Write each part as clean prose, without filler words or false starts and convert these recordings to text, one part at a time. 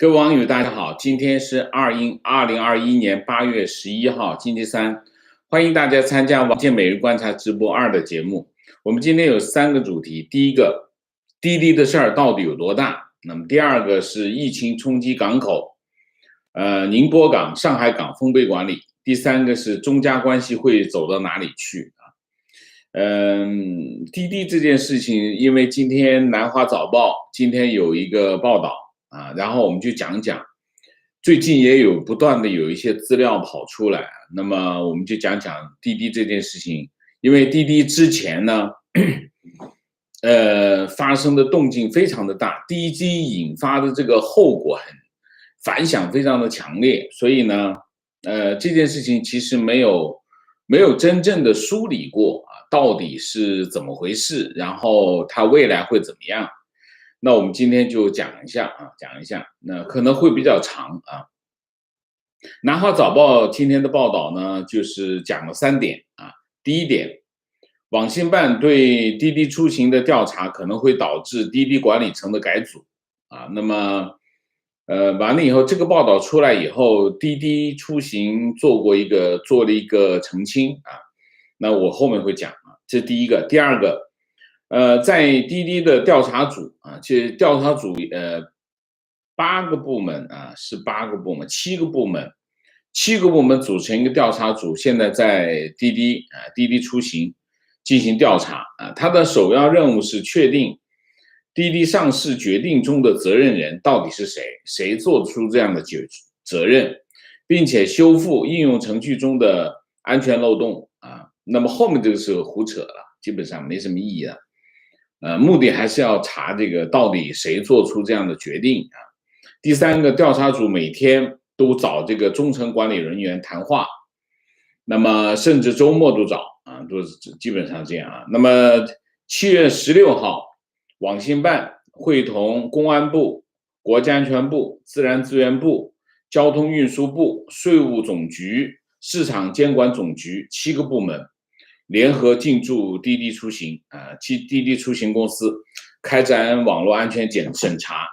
各位网友，大家好，今天是2021年8月11号，星期三，欢迎大家参加王健每日观察直播2的节目。我们今天有3个主题，第一个，滴滴的事儿到底有多大？那么第二个是疫情冲击港口，宁波港、上海港封闭管理。第三个是中加关系会走到哪里去啊？滴滴这件事情，因为今天南华早报今天有一个报道。然后我们就讲讲，最近也有不断的有一些资料跑出来，那么我们就讲讲滴滴这件事情，因为滴滴之前呢，发生的动静非常的大，滴滴引发的这个后果反响非常的强烈，所以呢，这件事情其实没有真正的梳理过到底是怎么回事，然后它未来会怎么样。那我们今天就讲一下，那可能会比较长啊。南华早报今天的报道呢，就是讲了3点啊。第一点，网信办对滴滴出行的调查可能会导致滴滴管理层的改组啊。那么，完了以后，这个报道出来以后，滴滴出行做了一个澄清啊。那我后面会讲啊，这是第一个。第二个。在滴滴的调查组啊，这调查组8个部门啊，是8个部门，7个部门，7个部门组成一个调查组，现在在滴滴出行进行调查啊。它的首要任务是确定滴滴上市决定中的责任人到底是谁，谁做出这样的责任，并且修复应用程序中的安全漏洞啊。那么后面这个是胡扯了，基本上没什么意义了。目的还是要查这个到底谁做出这样的决定啊。第三个，调查组每天都找这个中层管理人员谈话，那么甚至周末都找啊，都是基本上这样啊。那么7月16号，网信办会同公安部、国家安全部、自然资源部、交通运输部、税务总局、市场监管总局7个部门。联合进驻滴滴出行滴滴出行公司开展网络安全审查。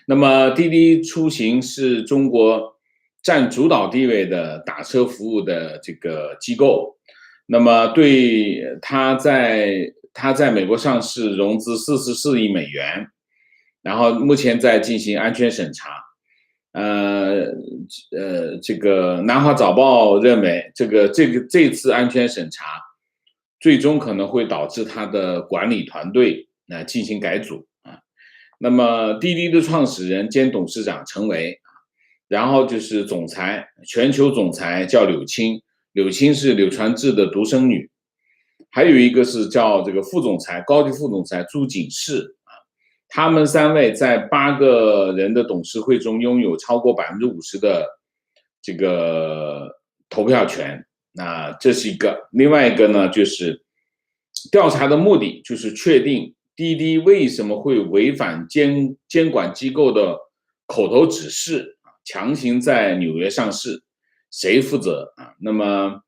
那么滴滴出行是中国占主导地位的打车服务的这个机构，那么对它在美国上市，融资44亿美元，然后目前在进行安全审查。这个南华早报认为，这次安全审查最终可能会导致它的管理团队进行改组啊。那么滴滴的创始人兼董事长陈维，然后就是全球总裁叫柳青，柳青是柳传志的独生女，还有一个是叫这个高级副总裁朱锦士。他们3位在8个人的董事会中拥有超过50%的这个投票权，那这是一个。另外一个呢，就是调查的目的就是确定滴滴为什么会违反监管机构的口头指示，强行在纽约上市，谁负责啊？那么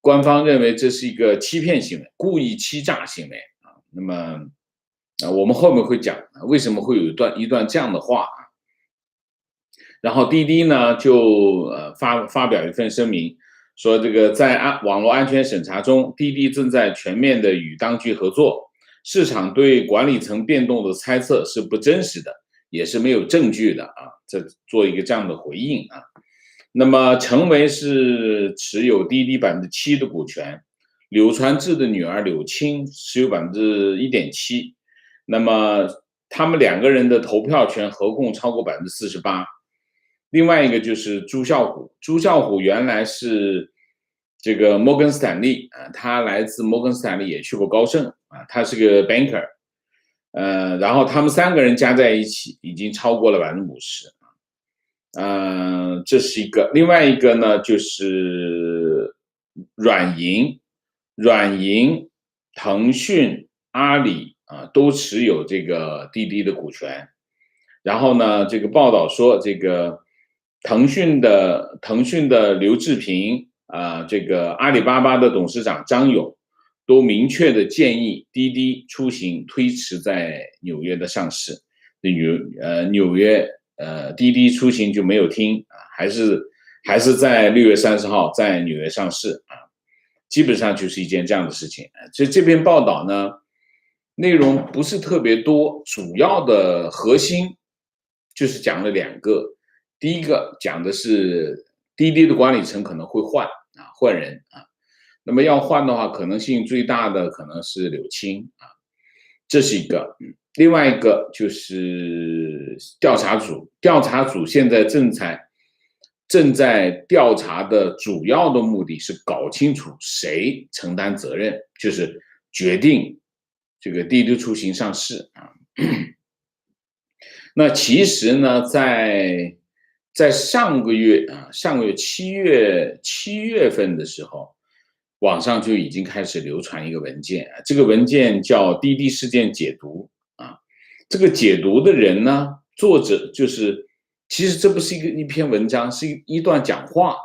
官方认为这是一个欺骗行为，故意欺诈行为啊。那么我们后面会讲为什么会有一段这样的话啊。然后滴滴呢就发表一份声明，说这个在网络安全审查中，滴滴正在全面的与当局合作，市场对管理层变动的猜测是不真实的，也是没有证据的啊。这做一个这样的回应啊。那么陈维是持有滴滴7%的股权，柳传志的女儿柳青持有1.7%。那么他们2个人的投票权合共超过48%。另外一个就是朱啸虎原来是这个摩根斯坦利他来自摩根斯坦利，也去过高盛他是个 banker。然后他们3个人加在一起已经超过了50%。这是一个。另外一个呢就是软银、腾讯、阿里都持有这个滴滴的股权。然后呢，这个报道说，这个腾讯的刘志平这个阿里巴巴的董事长张勇都明确的建议滴滴出行推迟在纽约的上市。纽约滴滴出行就没有听啊，还是在6月30号在纽约上市啊，基本上就是一件这样的事情。所以这篇报道呢，内容不是特别多，主要的核心就是讲了2个。第一个讲的是滴滴的管理层可能会换人啊，那么要换的话，可能性最大的可能是柳青啊，这是一个。另外一个就是调查组现在正在调查的主要的目的是搞清楚谁承担责任，就是决定这个滴滴出行上市啊。那其实呢，在上个月七月份的时候，网上就已经开始流传一个文件，这个文件叫滴滴事件解读啊。这个解读的人呢，作者就是其实这不是一篇文章，是一段讲话，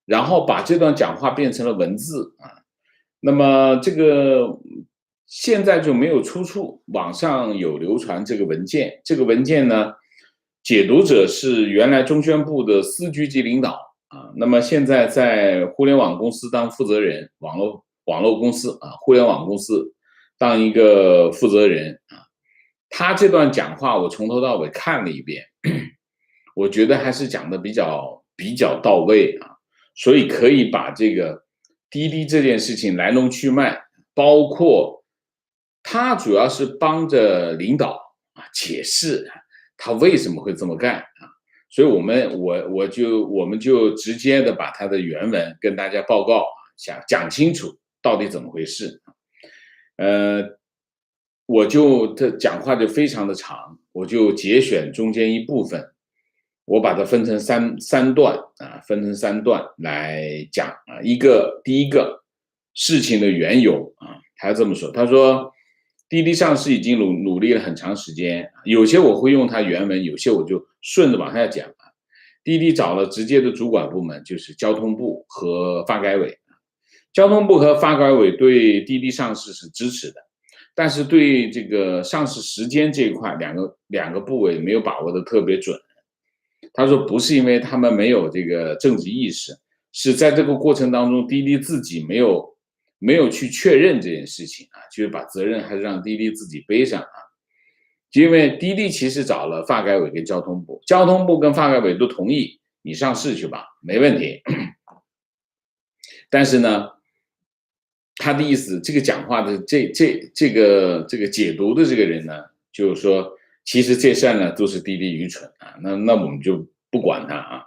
然后把这段讲话变成了文字啊。那么这个现在就没有出处，网上有流传这个文件。这个文件呢，解读者是原来中宣部的司局级领导啊，那么现在在互联网公司当负责人，网络公司啊，互联网公司当一个负责人啊。他这段讲话我从头到尾看了一遍，我觉得还是讲的比较到位啊，所以可以把这个滴滴这件事情来龙去脉，包括他主要是帮着领导啊解释他为什么会这么干啊，所以我们就直接的把他的原文跟大家报告，讲清楚到底怎么回事。这讲话就非常的长，我就节选中间一部分，我把它分成三段啊，来讲啊。第一个事情的缘由啊，他这么说，他说滴滴上市已经努力了很长时间，有些我会用它原文，有些我就顺着往下讲啊。滴滴找了直接的主管部门，就是交通部和发改委，交通部和发改委对滴滴上市是支持的。但是对这个上市时间这一块，两个部委没有把握的特别准。他说不是因为他们没有这个政治意识，是在这个过程当中，滴滴自己没有去确认这件事情啊，就是把责任还是让滴滴自己背上啊。因为滴滴其实找了发改委跟交通部，交通部跟发改委都同意你上市去吧，没问题。但是呢，他的意思，这个讲话的这个解读的这个人呢，就是说，其实这事儿呢都是滴滴愚蠢啊，那我们就不管他啊。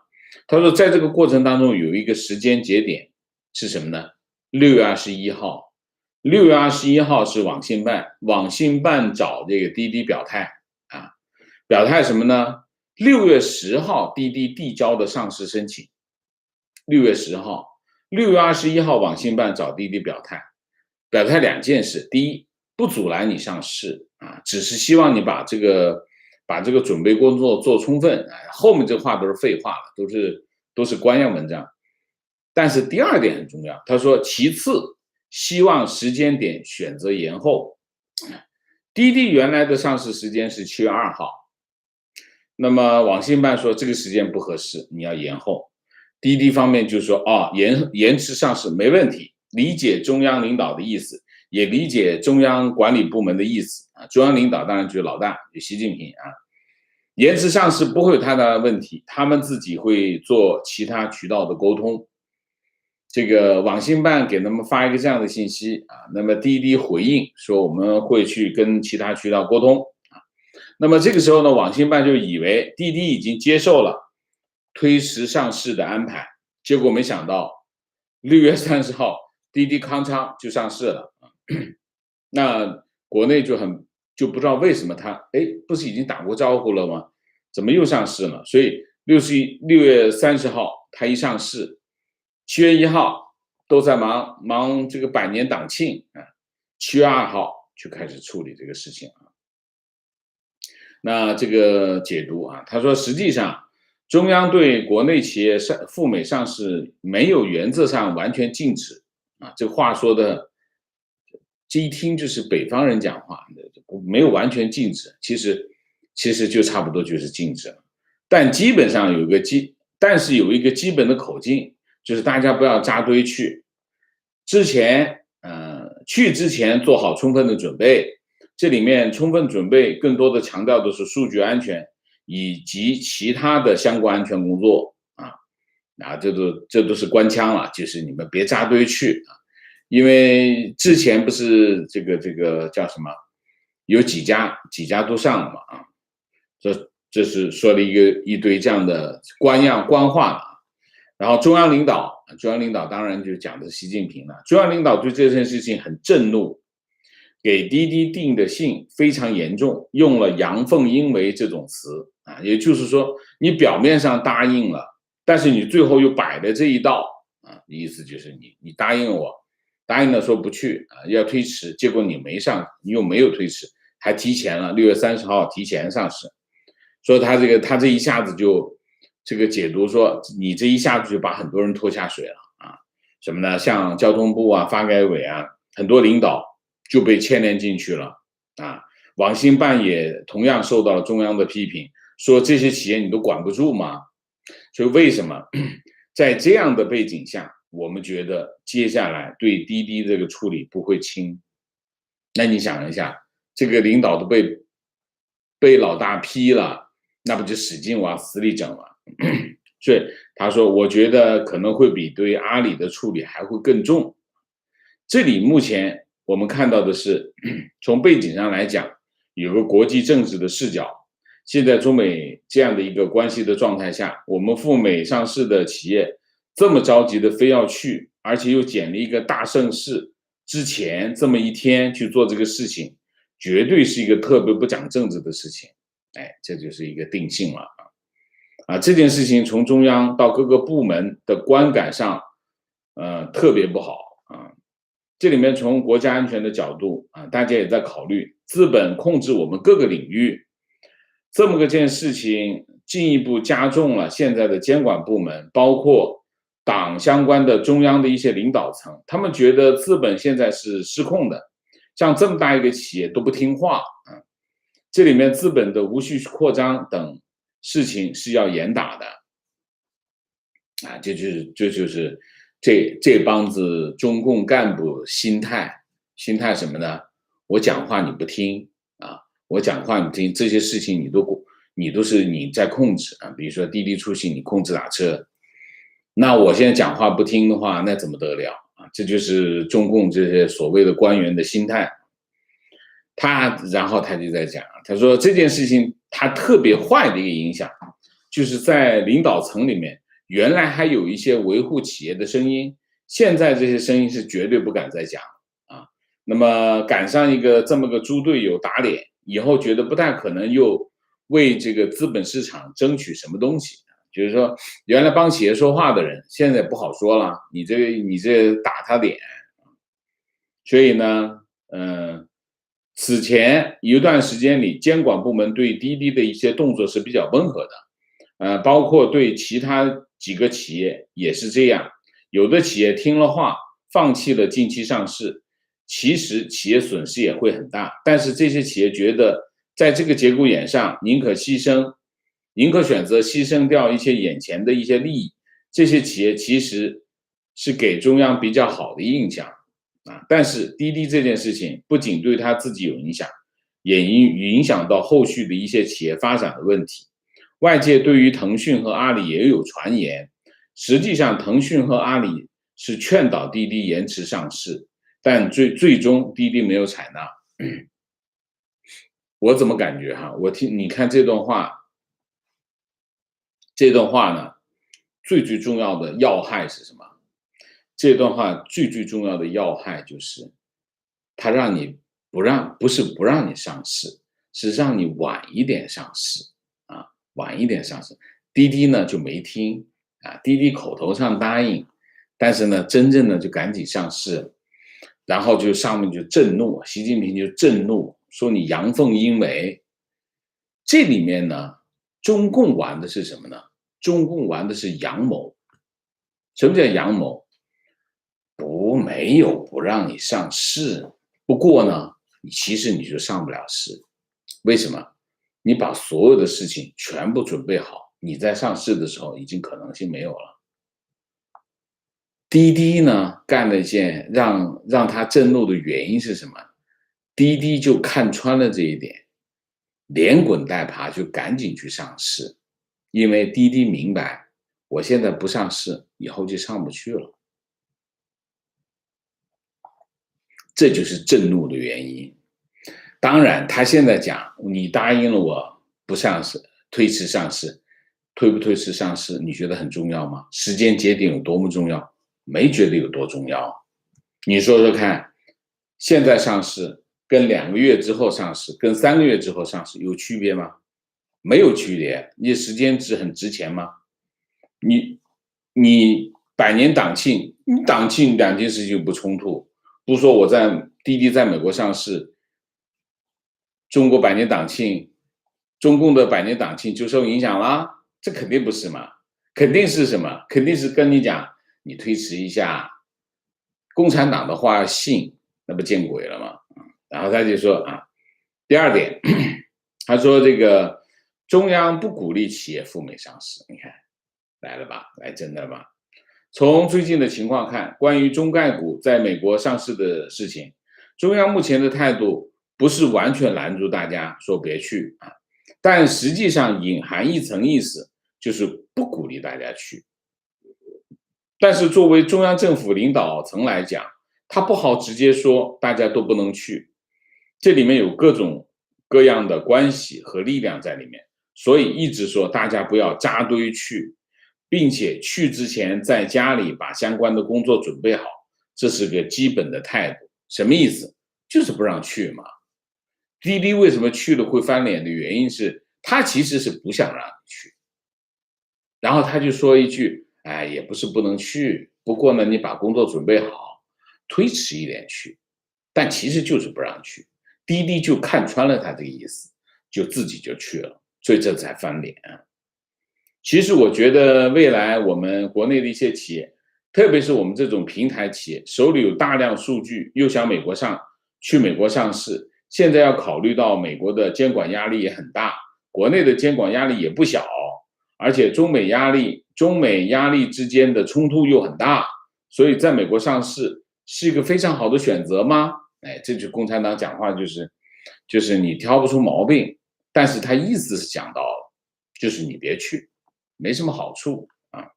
他说，在这个过程当中有一个时间节点是什么呢？6月21号是网信办找这个滴滴表态啊，表态什么呢？6月10号滴滴递交的上市申请，6月21号网信办找滴滴表态2件事，第一，不阻拦你上市啊，只是希望你把这个准备工作做充分，后面这话都是废话了，都是官样文章。但是第二点很重要，他说其次，希望时间点选择延后。滴滴原来的上市时间是7月2号，那么网信办说这个时间不合适，你要延后。滴滴方面就说延迟上市没问题，理解中央领导的意思，也理解中央管理部门的意思啊。中央领导当然就是老大，就习近平啊。延迟上市不会有太大的问题，他们自己会做其他渠道的沟通。这个网信办给他们发一个这样的信息啊，那么滴滴回应说我们会去跟其他渠道沟通啊。那么这个时候呢，网信办就以为滴滴已经接受了推迟上市的安排，结果没想到6月30号滴滴康昌就上市了啊。那国内就不知道为什么他不是已经打过招呼了吗？怎么又上市了？所以6月30号他一上市，7月1号都在忙这个100年党庆啊，7月2号就开始处理这个事情啊。那这个解读啊，他说实际上中央对国内企业赴美上市没有原则上完全禁止啊，这话说的这一听就是北方人讲话，没有完全禁止。其实其实就差不多就是静止了。但基本上有一个基本的口径，就是大家不要扎堆去，去之前做好充分的准备。这里面充分准备更多的强调的是数据安全以及其他的相关安全工作这都是官腔了，就是你们别扎堆去因为之前不是这个叫什么，有几家都上了嘛这是说了一堆这样的官话然后中央领导当然就讲的是习近平了。中央领导对这件事情很震怒，给滴滴定的性非常严重，用了阳奉阴违这种词也就是说你表面上答应了，但是你最后又摆了这一道意思就是你答应了说不去要推迟，结果你又没有推迟，还提前了6月30号提前上市。说他这一下子就这个解读说，你这一下子就把很多人拖下水了什么呢？像交通部发改委很多领导就被牵连进去了网信办也同样受到了中央的批评，说这些企业你都管不住吗？所以为什么在这样的背景下，我们觉得接下来对滴滴这个处理不会轻？那你想一下，这个领导都被老大批了，那不就使劲往死里整了？所以他说，我觉得可能会比对阿里的处理还会更重。这里目前我们看到的是，从背景上来讲，有个国际政治的视角。现在中美这样的一个关系的状态下，我们赴美上市的企业这么着急的非要去，而且又捡了一个大盛世之前这么一天去做这个事情，绝对是一个特别不讲政治的事情。这就是一个定性了这件事情从中央到各个部门的观感上特别不好这里面从国家安全的角度大家也在考虑资本控制我们各个领域，这么个件事情进一步加重了现在的监管部门，包括党相关的中央的一些领导层，他们觉得资本现在是失控的，像这么大一个企业都不听话这里面资本的无序扩张等事情是要严打的这就是这帮子中共干部心态什么呢？我讲话你不听我讲话你听，这些事情你都是你在控制比如说滴滴出行你控制打车，那我现在讲话不听的话，那怎么得了这就是中共这些所谓的官员的心态。然后他就在讲，他说这件事情他特别坏的一个影响，就是在领导层里面，原来还有一些维护企业的声音，现在这些声音是绝对不敢再讲那么赶上一个这么个猪队友打脸，以后觉得不太可能又为这个资本市场争取什么东西。就是说，原来帮企业说话的人，现在不好说了，你这打他脸。所以呢，此前一段时间里，监管部门对滴滴的一些动作是比较温和的，包括对其他几个企业也是这样。有的企业听了话，放弃了近期上市，其实企业损失也会很大。但是这些企业觉得，在这个节骨眼上，宁可选择牺牲掉一些眼前的一些利益。这些企业其实是给中央比较好的印象。但是滴滴这件事情不仅对他自己有影响，也影响到后续的一些企业发展的问题。外界对于腾讯和阿里也有传言，实际上腾讯和阿里是劝导滴滴延迟上市，但最终滴滴没有采纳。我怎么感觉你看这段话呢，最重要的要害是什么？这段话最重要的要害就是他不是不让你上市，是让你晚一点上市晚一点上市。滴滴呢就没听滴滴口头上答应，但是呢真正的就赶紧上市，然后就上面就震怒，习近平就震怒，说你阳奉阴违。这里面呢中共玩的是什么呢？中共玩的是阳谋。什么叫阳谋？没有不让你上市，不过呢其实你就上不了市。为什么？你把所有的事情全部准备好，你在上市的时候已经可能性没有了。滴滴呢干了一件让他震怒的原因是什么？滴滴就看穿了这一点，连滚带爬就赶紧去上市，因为滴滴明白，我现在不上市，以后就上不去了。这就是震怒的原因。当然，他现在讲，你答应了我不上市，推迟上市，推不推迟上市，你觉得很重要吗？时间节点有多么重要？没觉得有多重要。你说说看，现在上市跟2个月之后上市，跟3个月之后上市有区别吗？没有区别。你时间很值钱吗？你百年党庆，你党庆2件事情不冲突。不是说我在滴滴在美国上市，中国百年党庆，中共的百年党庆就受影响了？这肯定不是嘛，肯定是什么？肯定是跟你讲，你推迟一下，共产党的话信，那不见鬼了吗？然后他就说啊，第2点，他说这个中央不鼓励企业赴美上市，你看来了吧，来真的吧？从最近的情况看，关于中概股在美国上市的事情，中央目前的态度不是完全拦住大家说别去啊，但实际上隐含一层意思，就是不鼓励大家去。但是作为中央政府领导层来讲，他不好直接说大家都不能去，这里面有各种各样的关系和力量在里面，所以一直说大家不要扎堆去，并且去之前在家里把相关的工作准备好，这是个基本的态度。什么意思？就是不让去嘛。滴滴为什么去了会翻脸的原因是，他其实是不想让你去，然后他就说一句，哎，也不是不能去，不过呢，你把工作准备好，推迟一点去，但其实就是不让去。滴滴就看穿了他这个意思，就自己就去了，所以这才翻脸。其实我觉得未来我们国内的一些企业，特别是我们这种平台企业，手里有大量数据，又想去美国上市，现在要考虑到美国的监管压力也很大，国内的监管压力也不小，而且中美压力之间的冲突又很大，所以在美国上市是一个非常好的选择吗？哎，这就共产党讲话就是你挑不出毛病，但是他意思是讲到了，就是你别去。没什么好处啊，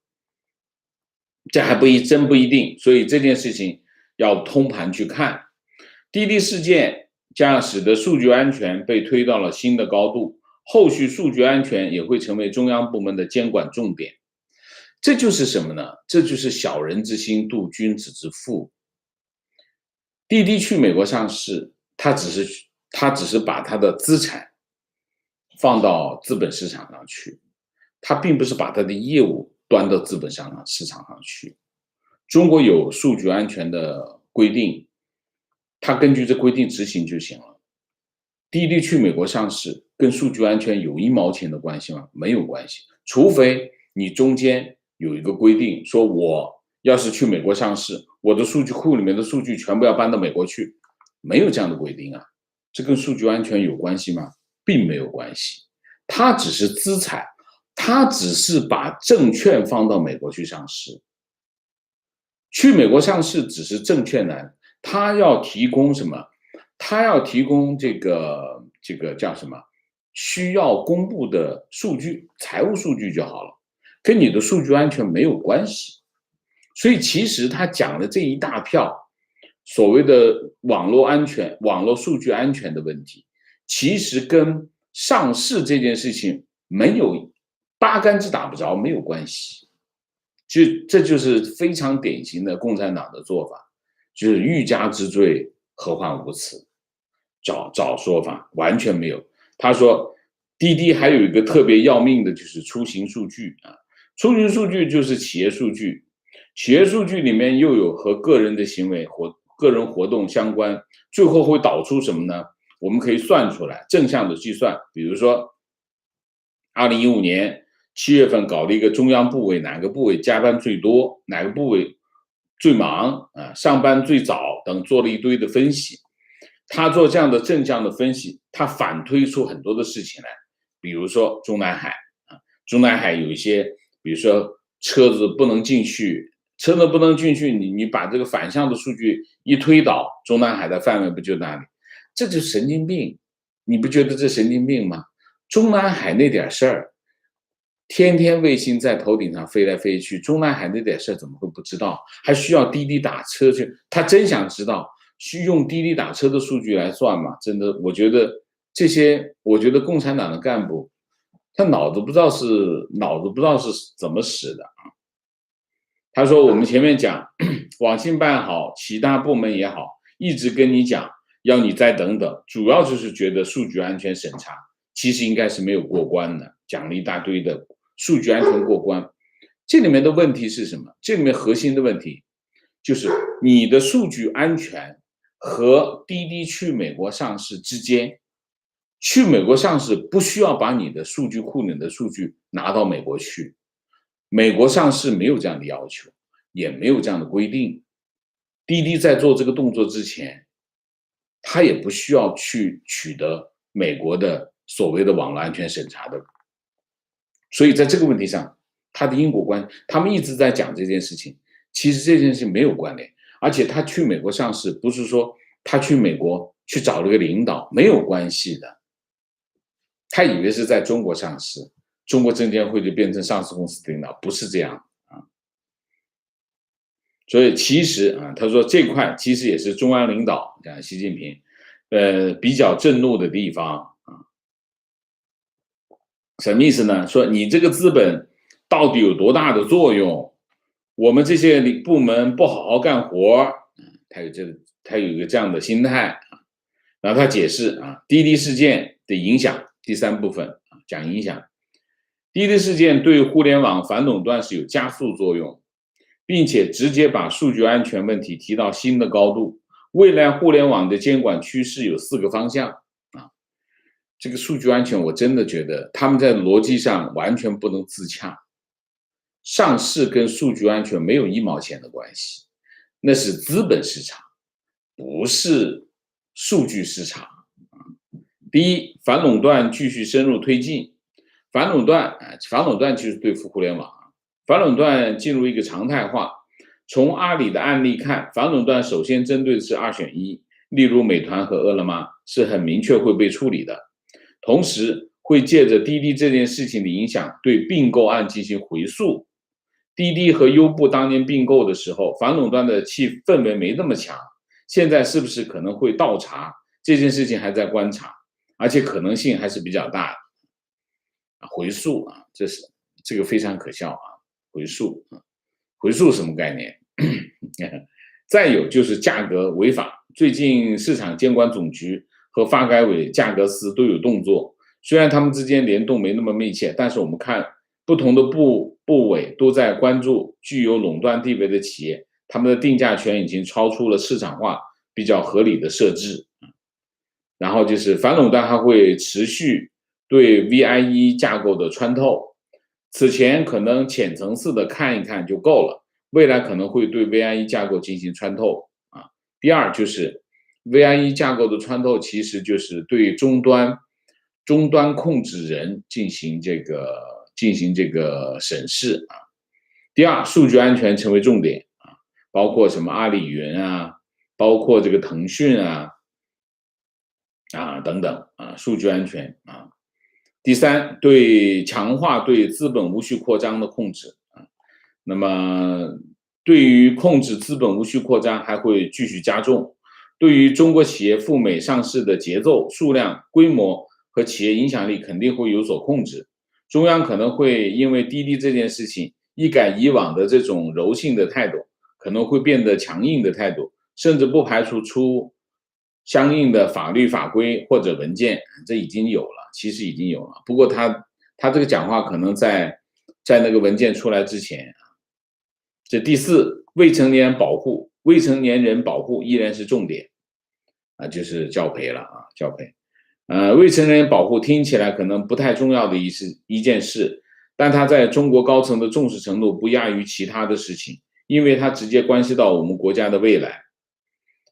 这还真不一定，所以这件事情要通盘去看。滴滴事件将使得数据安全被推到了新的高度，后续数据安全也会成为中央部门的监管重点。这就是什么呢？这就是小人之心度君子之腹。滴滴去美国上市，他只是把他的资产放到资本市场上去。他并不是把他的业务端到资本市场上去。中国有数据安全的规定，他根据这规定执行就行了。滴滴去美国上市跟数据安全有1毛钱的关系吗？没有关系，除非你中间有一个规定，说我要是去美国上市，我的数据库里面的数据全部要搬到美国去，没有这样的规定啊。这跟数据安全有关系吗？并没有关系，它只是资产。他只是把证券放到美国去上市，去美国上市只是证券难，他要提供什么？他要提供这个叫什么？需要公布的数据，财务数据就好了，跟你的数据安全没有关系。所以其实他讲的这一大票所谓的网络安全、网络数据安全的问题，其实跟上市这件事情没有八竿子打不着，没有关系。这就是非常典型的共产党的做法，就是欲加之罪，何患无辞，找说法，完全没有。他说滴滴还有一个特别要命的，就是出行数据啊，出行数据就是企业数据，企业数据里面又有和个人的行为或个人活动相关，最后会导出什么呢？我们可以算出来，正向的计算，比如说2015年7月份搞了一个中央部委，哪个部委加班最多，哪个部委最忙啊，上班最早等，做了一堆的分析。他做这样的正向的分析，他反推出很多的事情来，比如说中南海啊，中南海有一些，比如说车子不能进去，你把这个反向的数据一推导，中南海的范围不就那里？这就是神经病，你不觉得这神经病吗？中南海那点事儿，天天卫星在头顶上飞来飞去，中南海那点事儿怎么会不知道？还需要滴滴打车去？他真想知道，需用滴滴打车的数据来算吗？真的，我觉得共产党的干部，他脑子不知道是怎么使的啊。他说我们前面讲网信办好，其他部门也好，一直跟你讲要你再等等，主要就是觉得数据安全审查其实应该是没有过关的，讲了一大堆的数据安全过关。这里面的问题是什么？这里面核心的问题就是你的数据安全和滴滴去美国上市之间，去美国上市不需要把你的数据库里的数据拿到美国去，美国上市没有这样的要求，也没有这样的规定。滴滴在做这个动作之前，他也不需要去取得美国的所谓的网络安全审查的。所以在这个问题上，它的因果关系，他们一直在讲这件事情，其实这件事情没有关联。而且他去美国上市，不是说他去美国去找了个领导，没有关系的。他以为是在中国上市，中国证监会就变成上市公司的领导，不是这样啊。所以其实啊，他说这块其实也是中央领导讲习近平，比较震怒的地方啊。什么意思呢？说你这个资本到底有多大的作用？我们这些部门不好好干活，他有一个这样的心态啊。然后他解释啊，滴滴事件的影响，第三部分啊讲影响。滴滴事件对互联网反垄断是有加速作用，并且直接把数据安全问题提到新的高度。未来互联网的监管趋势有4个方向啊。这个数据安全，我真的觉得他们在逻辑上完全不能自洽。上市跟数据安全没有1毛钱的关系，那是资本市场，不是数据市场。第一，反垄断继续深入推进。反垄断就是对付互联网。反垄断进入一个常态化。从阿里的案例看，反垄断首先针对的是2选1，例如美团和饿了么是很明确会被处理的。同时会借着滴滴这件事情的影响，对并购案进行回溯。滴滴和优步当年并购的时候，反垄断的氛围没那么强，现在是不是可能会倒查？这件事情还在观察，而且可能性还是比较大的。回溯啊，这个非常可笑啊！回溯什么概念？再有就是价格违法，最近市场监管总局和发改委价格司都有动作，虽然他们之间联动没那么密切，但是我们看不同的部委都在关注具有垄断地位的企业，他们的定价权已经超出了市场化比较合理的设置。然后就是反垄断还会持续对 VIE 架构的穿透，此前可能浅层次的看一看就够了，未来可能会对 VIE 架构进行穿透啊。第二就是 VIE 架构的穿透，其实就是对终端控制人进行这个审视啊。第二，数据安全成为重点啊，包括什么阿里云啊，包括这个腾讯啊等等啊，数据安全啊。第三，强化对资本无序扩张的控制啊。那么对于控制资本无序扩张还会继续加重，对于中国企业赴美上市的节奏、数量、规模和企业影响力肯定会有所控制。中央可能会因为滴滴这件事情一改以往的这种柔性的态度，可能会变得强硬的态度，甚至不排除出相应的法律法规或者文件，这已经有了，其实已经有了。不过他这个讲话可能在那个文件出来之前。这第四，未成年人保护依然是重点啊，就是教培了啊，教培。未成年人保护听起来可能不太重要的一件事，但它在中国高层的重视程度不亚于其他的事情，因为它直接关系到我们国家的未来。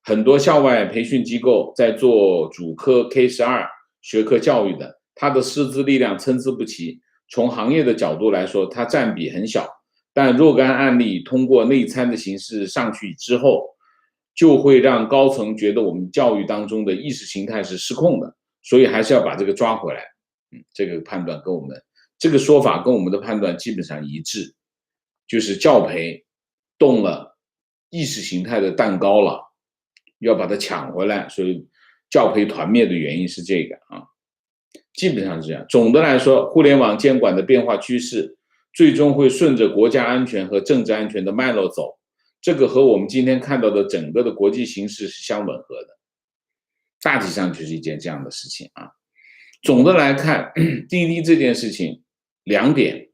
很多校外培训机构在做主科 K12 学科教育的，它的师资力量参差不齐，从行业的角度来说，它占比很小，但若干案例通过内参的形式上去之后，就会让高层觉得我们教育当中的意识形态是失控的，所以还是要把这个抓回来。这个判断跟我们这个说法跟我们的判断基本上一致，就是教培动了意识形态的蛋糕了，要把它抢回来，所以教培团灭的原因是这个啊，基本上是这样。总的来说，互联网监管的变化趋势最终会顺着国家安全和政治安全的脉络走，这个和我们今天看到的整个的国际形势是相吻合的，大体上就是一件这样的事情啊。总的来看，滴滴这件事情2点，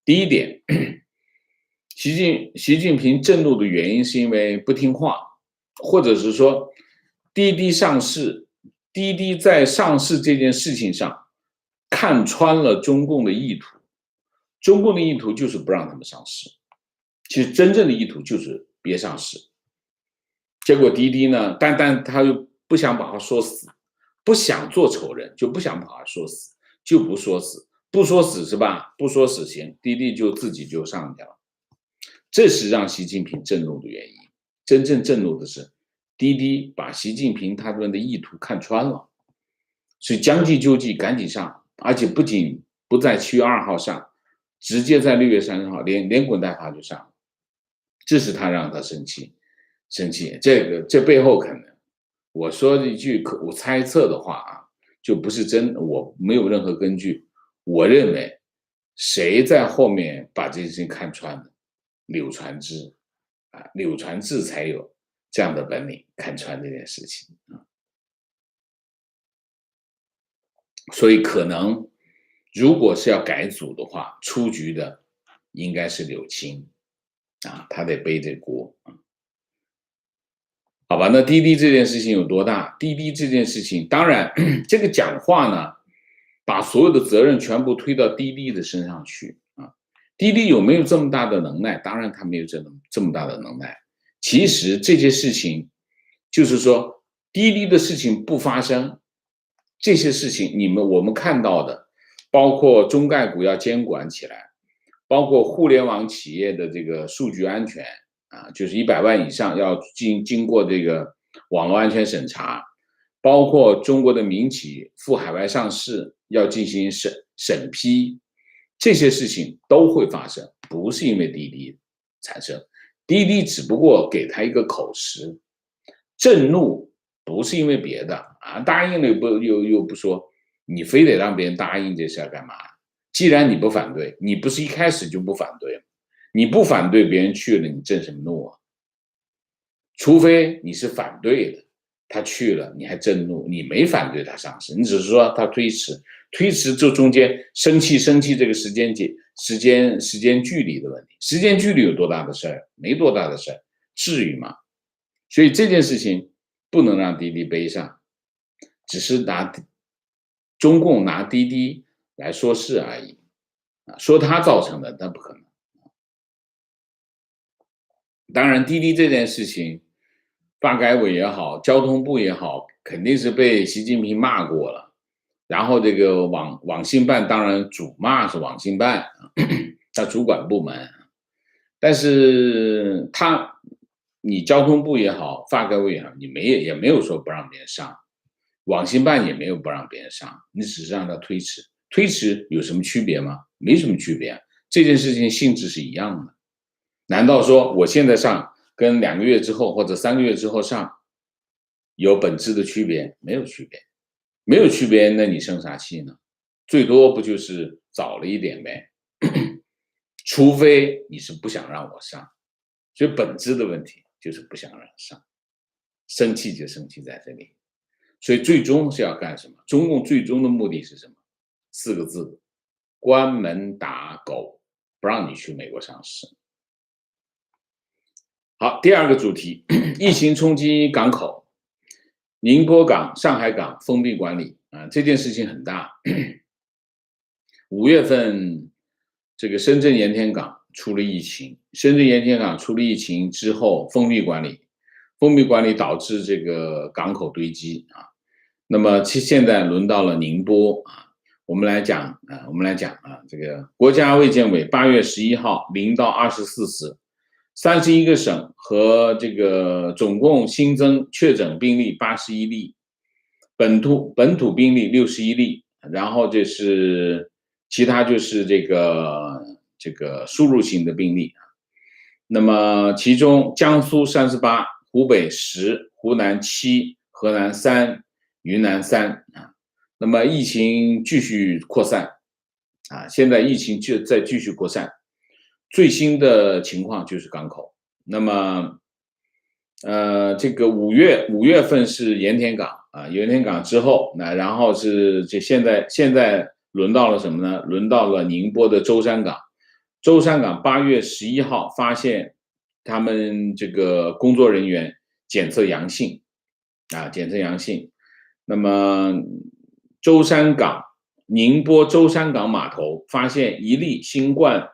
第一点，习近平震怒的原因是因为不听话，或者是说滴滴上市，滴滴在上市这件事情上看穿了中共的意图，中共的意图就是不让他们上市，其实真正的意图就是别上市。结果滴滴呢，但他又不想把它说死，不想做仇人，就不想把它说死，就不说死，不说死是吧？不说死行，滴滴就自己就上去了，这是让习近平震怒的原因。真正震怒的是滴滴把习近平他们的意图看穿了，所以将计就计，赶紧上，而且不仅不在7月2号上，直接在6月30号连滚带爬就上了，这是他让他生气。这背后可能我说一句我猜测的话啊，就不是真，我没有任何根据。我认为谁在后面把这件事情看穿的？柳传志啊，柳传志才有这样的本领，看穿这件事情啊。所以可能如果是要改组的话，出局的应该是柳青啊，他得背这锅啊。好吧，那滴滴这件事情有多大？滴滴这件事情，当然这个讲话呢，把所有的责任全部推到滴滴的身上去啊。滴滴有没有这么大的能耐？当然他没有这么大的能耐。其实这些事情，就是说滴滴的事情不发生，这些事情我们看到的，包括中概股要监管起来，包括互联网企业的这个数据安全。啊，就是100万以上要经过这个网络安全审查，包括中国的民企赴海外上市要进行审批，这些事情都会发生，不是因为滴滴产生，滴滴只不过给他一个口实，震怒不是因为别的啊，答应了又不说，你非得让别人答应这事干嘛？既然你不反对，你不是一开始就不反对吗？你不反对别人去了，你震什么怒啊？除非你是反对的，他去了你还震怒，你没反对他上市，你只是说他推迟这中间生气这个时间距离的问题，时间距离有多大的事儿？没多大的事儿，至于吗？所以这件事情不能让滴滴背上，只是中共拿滴滴来说事而已，说他造成的，那不可能。当然，滴滴这件事情，发改委也好，交通部也好，肯定是被习近平骂过了。然后这个网信办当然主骂是网信办，他主管部门，但是你交通部也好，发改委也好，你也没有说不让别人上，网信办也没有不让别人上，你只是让他推迟有什么区别吗？没什么区别，这件事情性质是一样的。难道说我现在上跟2个月之后或者3个月之后上有本质的区别？没有区别，没有区别，那你生啥气呢？最多不就是早了一点呗？除非你是不想让我上，所以本质的问题就是不想让上，生气就生气在这里。所以最终是要干什么？中共最终的目的是什么？4个字：关门打狗，不让你去美国上市。好，第2个主题，疫情冲击港口，宁波港、上海港封闭管理啊，这件事情很大。5月份，这个深圳盐田港出了疫情，深圳盐田港出了疫情之后封闭管理导致这个港口堆积啊。那么现在轮到了宁波啊，我们来讲这个国家卫健委8月11号0到24时，31个省和这个总共新增确诊病例81例，本土病例61例，然后就是其他就是这个输入型的病例。那么其中江苏38，湖北10，湖南7，河南3，云南3那么疫情继续扩散现在疫情就在继续扩散。最新的情况就是港口。那么这个五月份是盐田港盐田港之后，然后是现在轮到了什么呢？轮到了宁波的舟山港。舟山港8月11号发现他们这个工作人员检测阳性检测阳性。那么宁波舟山港码头发现1例新冠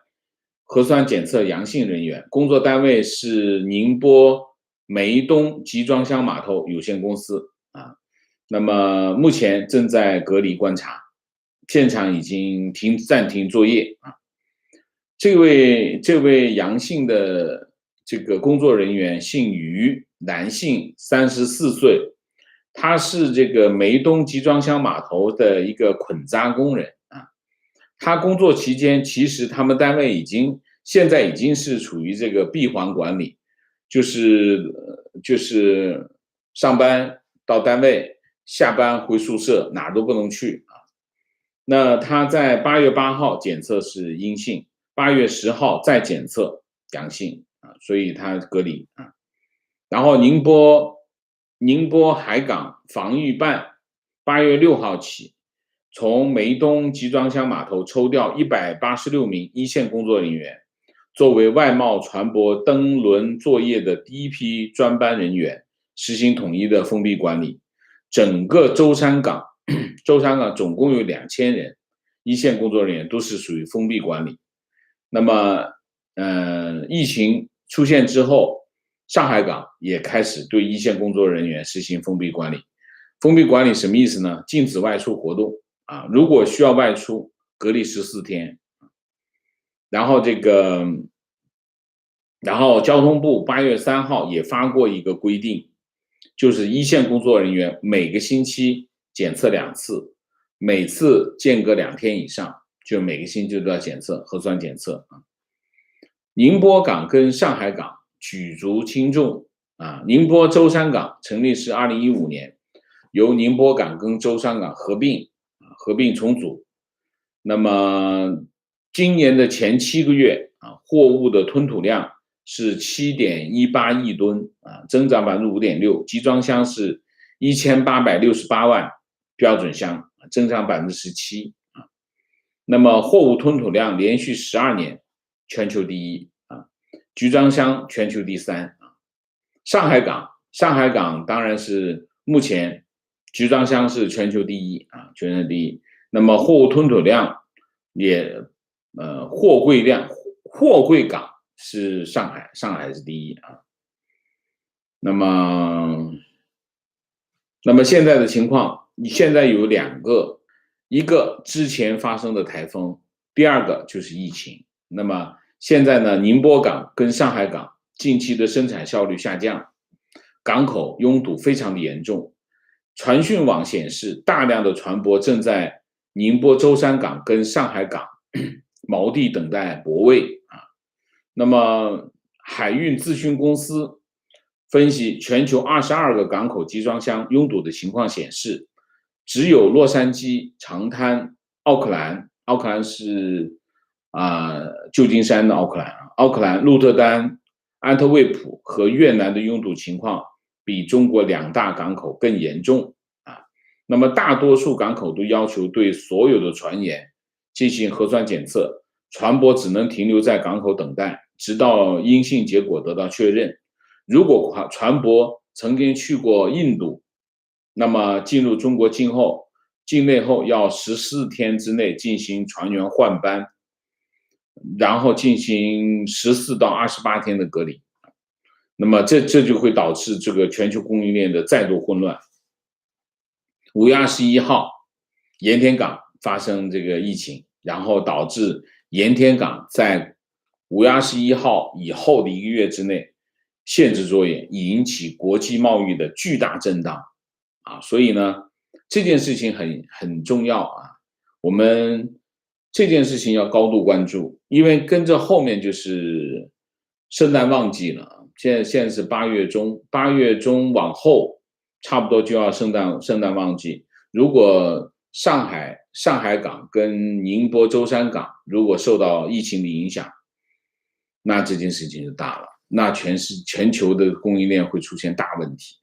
核酸检测阳性人员，工作单位是宁波梅东集装箱码头有限公司那么目前正在隔离观察，现场已经暂停作业这位阳性的这个工作人员姓于，男性，34岁，他是这个梅东集装箱码头的一个捆扎工人他工作期间，其实他们单位现在已经是处于这个闭环管理，就是上班到单位，下班回宿舍，哪都不能去那他在8月8号检测是阴性，8月10号再检测阳性所以他隔离然后宁波海港防御办8月6号起，从梅东集装箱码头抽调186名一线工作人员，作为外贸船舶登轮作业的第一批专班人员，实行统一的封闭管理。整个舟山港总共有2000人，一线工作人员都是属于封闭管理。那么疫情出现之后，上海港也开始对一线工作人员实行封闭管理。封闭管理什么意思呢？禁止外出活动如果需要外出，隔离14天。然后交通部8月3号也发过一个规定，就是一线工作人员每个星期检测2次，每次间隔2天以上，就每个星期都要检测核酸检测宁波港跟上海港举足轻重宁波舟山港成立是2015年，由宁波港跟舟山港合并重组。那么今年的前7个月货物的吞吐量是 7.18 亿吨增长 5.6%， 集装箱是1868万标准箱，增长 17%那么货物吞吐量连续12年全球第一集装箱全球第3上海港当然是目前集装箱是全球第一全球第一。那么货物吞吐量也货柜港是上海是第一那么现在的情况，现在有2个，一个之前发生的台风，第2个就是疫情。那么现在呢，宁波港跟上海港近期的生产效率下降，港口拥堵非常的严重。传讯网显示，大量的船舶正在宁波舟山港跟上海港锚地等待泊位那么海运咨询公司分析全球22个港口集装箱拥堵的情况显示，只有洛杉矶、长滩、奥克兰是旧金山的奥克兰、鹿特丹、安特卫普和越南的拥堵情况比中国2大港口更严重那么大多数港口都要求对所有的船员进行核酸检测，船舶只能停留在港口等待，直到阴性结果得到确认。如果船舶曾经去过印度，那么进入中国境内后要14天之内进行船员换班，然后进行14到28天的隔离。那么这就会导致这个全球供应链的再度混乱。5月21号，盐田港发生这个疫情，然后导致盐田港在5月21号以后的1个月之内限制作业，引起国际贸易的巨大震荡所以呢，这件事情很重要我们这件事情要高度关注，因为跟着后面就是圣诞旺季了，现在是8月中，8月中往后差不多就要圣诞旺季。如果上海港跟宁波舟山港如果受到疫情的影响，那这件事情就大了，那全球的供应链会出现大问题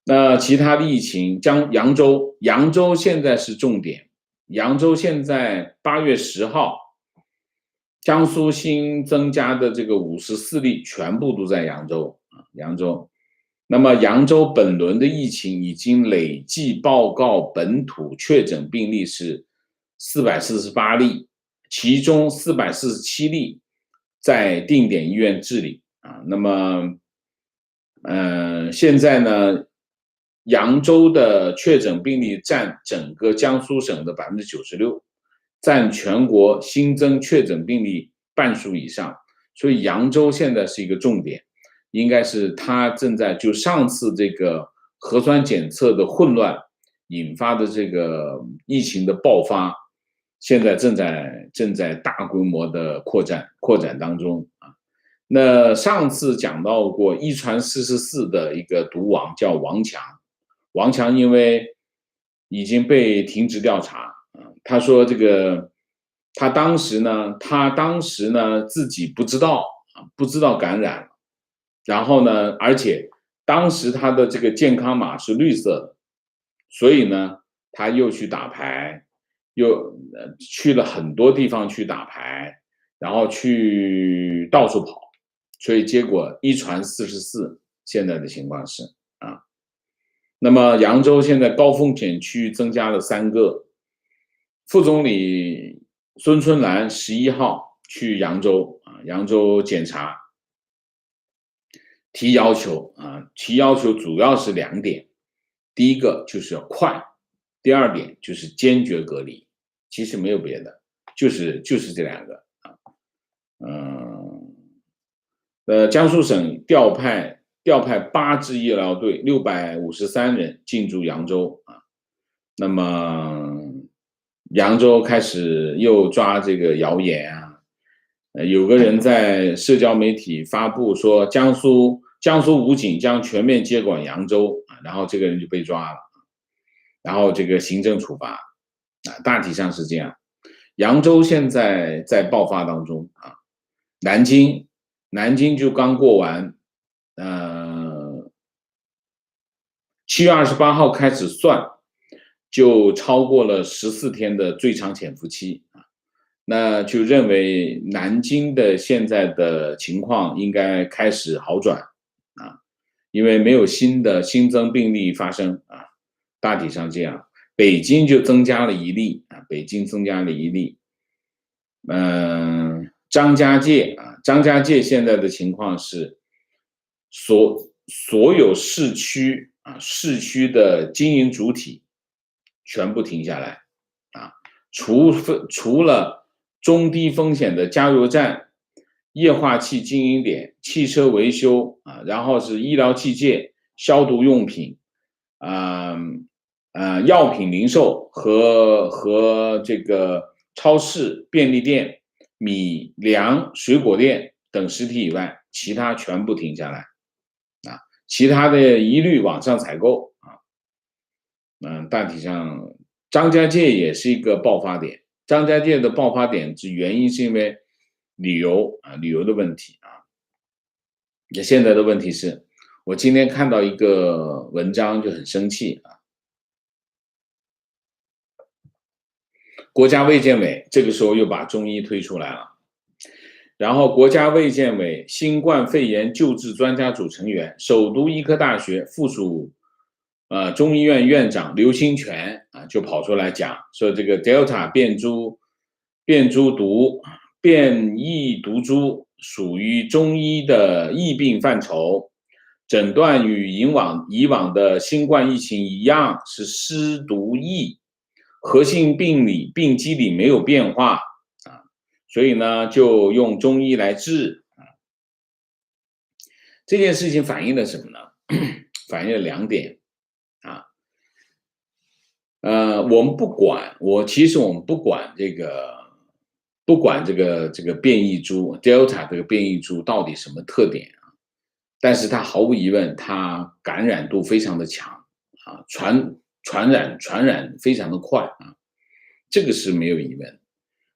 那其他的疫情，扬州现在是重点，扬州现在8月10号，江苏新增加的这个54例全部都在扬州。那么扬州本轮的疫情已经累计报告本土确诊病例是448例，其中447例在定点医院治理那么现在呢，扬州的确诊病例占整个江苏省的96%，占全国新增确诊病例半数以上，所以扬州现在是一个重点，应该是它正在就上次这个核酸检测的混乱引发的这个疫情的爆发，现在正在大规模的扩展当中那上次讲到过一传44的一个毒王叫王强因为已经被停职调查他说这个他当时呢自己不知道感染了，然后呢而且当时他的这个健康码是绿色的，所以呢他又去打牌，又去了很多地方去打牌，然后去到处跑，所以结果一传44，现在的情况是那么扬州现在高风险区增加了3个，副总理孙春兰11号去扬州检查，提要求主要是2点，第一个就是要快，第2点就是坚决隔离，其实没有别的，就是这2个江苏省调派8支医疗队653人进驻扬州那么扬州开始又抓这个谣言有个人在社交媒体发布说江苏武警将全面接管扬州然后这个人就被抓了，然后这个行政处罚大体上是这样。扬州现在在爆发当中南京就刚过完7月28号开始算，就超过了14天的最长潜伏期那就认为南京的现在的情况应该开始好转因为没有新增病例发生大体上这样。北京就增加了1例张家界现在的情况是所有市区的经营主体全部停下来除了中低风险的加油站、液化气经营点、汽车维修然后是医疗器械、消毒用品药品零售和这个超市、便利店、米粮水果店等实体以外，其他全部停下来其他的一律网上采购大体上张家界也是一个爆发点，张家界的爆发点之原因是因为旅游的问题现在的问题是我今天看到一个文章就很生气国家卫健委这个时候又把中医推出来了，然后国家卫健委新冠肺炎救治专家组成员、首都医科大学附属中医院院长刘兴全就跑出来讲说这个 Delta 变异毒株属于中医的疫病范畴，诊断与以往的新冠疫情一样是湿毒疫，核心病机理没有变化啊，所以呢就用中医来治啊。这件事情反映了什么呢？反映了2点啊。我们不管，其实我们不管这个变异株 Delta 这个变异株到底什么特点啊，但是它毫无疑问，它感染度非常的强啊，传染非常的快啊，这个是没有疑问。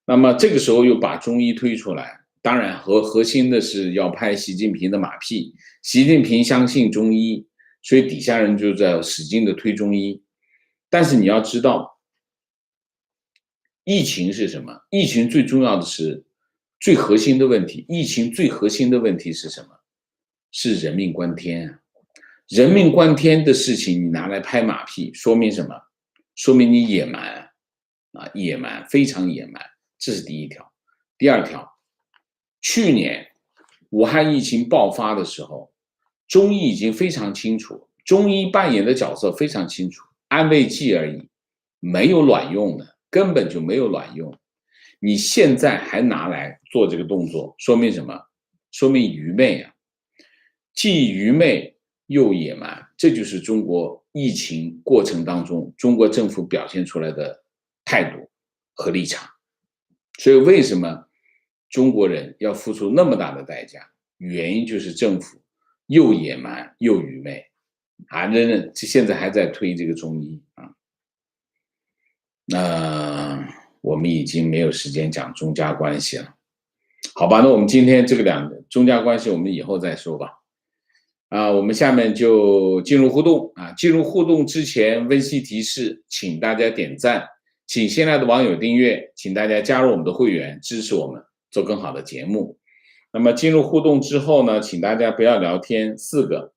那么这个时候又把中医推出来，当然核心的是要拍习近平的马屁，习近平相信中医，所以底下人就在使劲的推中医。但是你要知道，疫情是什么？疫情最重要的是最核心的问题。疫情最核心的问题是什么？是人命关天啊！人命关天的事情你拿来拍马屁，说明什么？说明你野蛮啊，野蛮，非常野蛮。这是第一条。第二条，去年武汉疫情爆发的时候，中医已经非常清楚，中医扮演的角色非常清楚，安慰剂而已，没有卵用的，根本就没有卵用。你现在还拿来做这个动作，说明什么？说明愚昧啊！既愚昧又野蛮，这就是中国疫情过程当中中国政府表现出来的态度和立场。所以为什么中国人要付出那么大的代价？原因就是政府又野蛮又愚昧啊！现在还在推这个中医啊。那我们已经没有时间讲中加关系了，好吧？那我们今天这个中加关系，我们以后再说吧。我们下面就进入互动啊！进入互动之前，温馨提示，请大家点赞，请新来的网友订阅，请大家加入我们的会员，支持我们做更好的节目。那么进入互动之后呢，请大家不要聊天，4个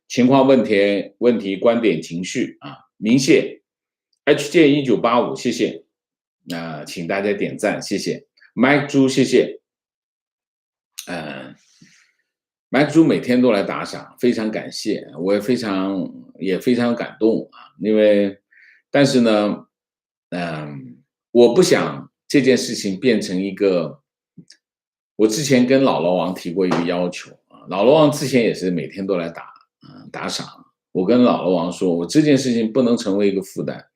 情况、问题、观点、情绪啊，明谢 HJ1985，谢谢。请大家点赞，谢谢。Mike 猪，谢谢。Mike 猪每天都来打赏，非常感谢，我也非常感动啊，但是呢，我不想这件事情变成一个，我之前跟老王提过一个要求啊，老王之前也是每天都来打赏，我跟老王说，我这件事情不能成为一个负担，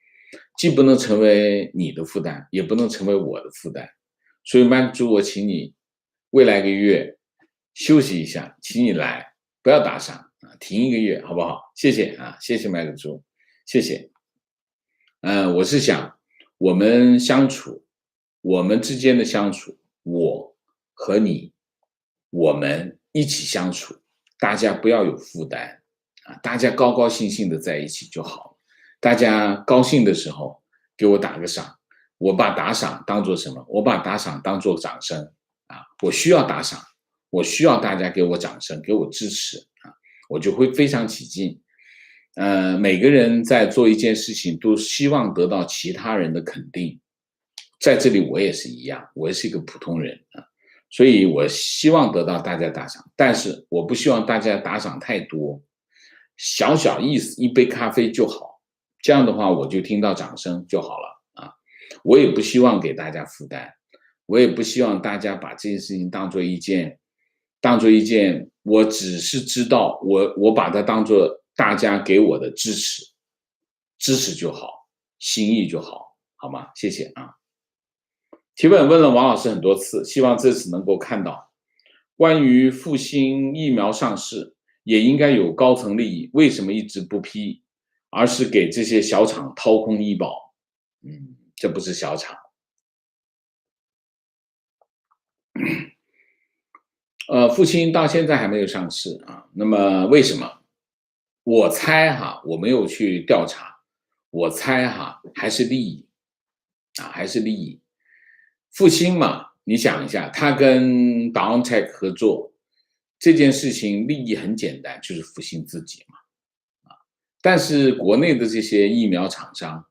既不能成为你的负担，也不能成为我的负担，所以 Mike 猪，我请你未来1个月休息一下，请你来，不要打赏啊，停1个月，好不好？谢谢啊，谢谢麦克猪，谢谢。我是想我们相处，我们之间的相处，我和你，我们一起相处，大家不要有负担啊，大家高高兴兴的在一起就好了。大家高兴的时候给我打个赏，我把打赏当做什么？我把打赏当做掌声啊，我需要打赏。我需要大家给我掌声，给我支持啊，我就会非常起劲。每个人在做一件事情都希望得到其他人的肯定，在这里我也是一样，我也是一个普通人啊，所以我希望得到大家打赏，但是我不希望大家打赏太多，小小意思，一杯咖啡就好，这样的话我就听到掌声就好了啊，我也不希望给大家负担，我也不希望大家把这件事情当做一件，我只是知道我把它当做大家给我的支持就好，心意就好，好吗？谢谢啊。提问问了王老师很多次，希望这次能够看到关于复星疫苗上市也应该有高层利益，为什么一直不批，而是给这些小厂掏空医保？这不是小厂。复星到现在还没有上市啊，那么为什么？我猜哈，我没有去调查，我猜哈，还是利益啊，还是利益。复星嘛，你想一下，他跟 BioNTech 合作这件事情，利益很简单，就是复星自己嘛，但是国内的这些疫苗厂商，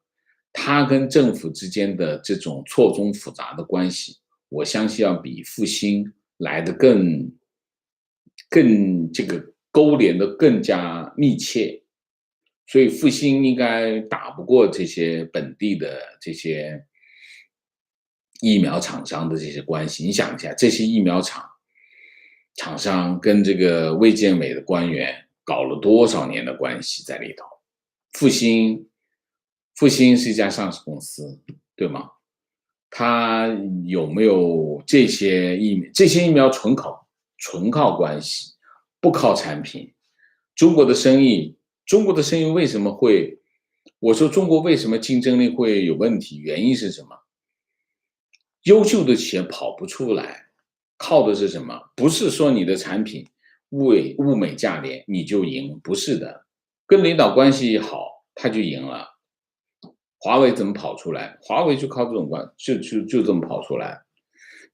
他跟政府之间的这种错综复杂的关系，我相信要比复星来的更这个勾连的更加密切，所以复星应该打不过这些本地的这些疫苗厂商的这些关系。你想一下，这些疫苗厂商跟这个卫健委的官员搞了多少年的关系在里头？复星，复星是一家上市公司，对吗？它有没有这些疫苗纯靠关系，不靠产品？中国的生意为什么会？我说中国为什么竞争力会有问题？原因是什么？优秀的企业跑不出来，靠的是什么？不是说你的产品物美价廉你就赢，不是的。跟领导关系好，他就赢了。华为怎么跑出来？华为就靠这种就这么跑出来，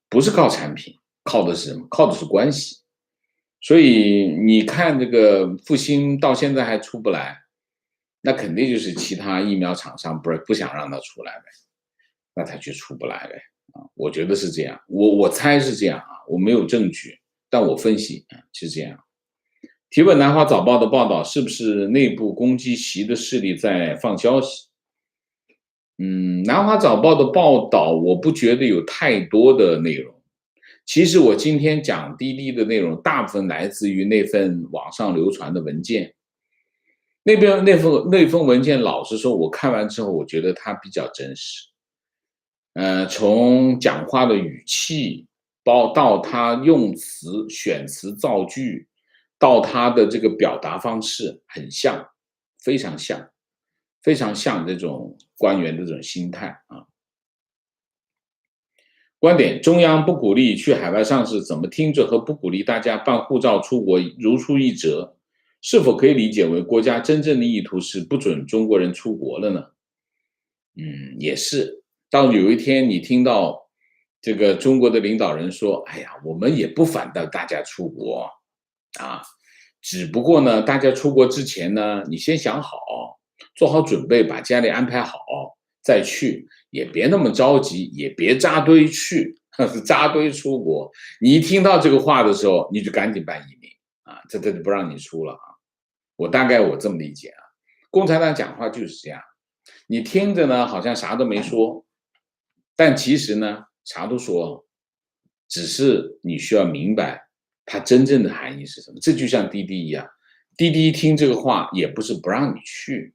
不是靠产品，靠的是什么？靠的是关系。所以你看这个复星到现在还出不来，那肯定就是其他疫苗厂商不想让它出来呗，那它就出不来呗啊，我觉得是这样，我猜是这样啊，我没有证据，但我分析是这样。提问南华早报的报道，是不是内部攻击习的势力在放消息？南华早报的报道，我不觉得有太多的内容。其实我今天讲滴滴的内容，大部分来自于那份网上流传的文件。那份文件，老实说，我看完之后，我觉得它比较真实。从讲话的语气，到他用词、选词、造句，到他的这个表达方式，很像，非常像，非常像这种官员的这种心态啊。观点：中央不鼓励去海外上市，怎么听着和不鼓励大家办护照出国如出一辙？是否可以理解为国家真正的意图是不准中国人出国了呢？也是。到有一天你听到这个中国的领导人说：“哎呀，我们也不反对大家出国啊，只不过呢，大家出国之前呢，你先想好，做好准备，把家里安排好再去，也别那么着急，也别扎堆去，扎堆出国。你一听到这个话的时候，你就赶紧办移民啊，这就不让你出了啊。我这么理解啊，共产党讲话就是这样，你听着呢，好像啥都没说。”但其实呢，啥都说了，只是你需要明白它真正的含义是什么。这就像滴滴一样，滴滴听这个话也不是不让你去，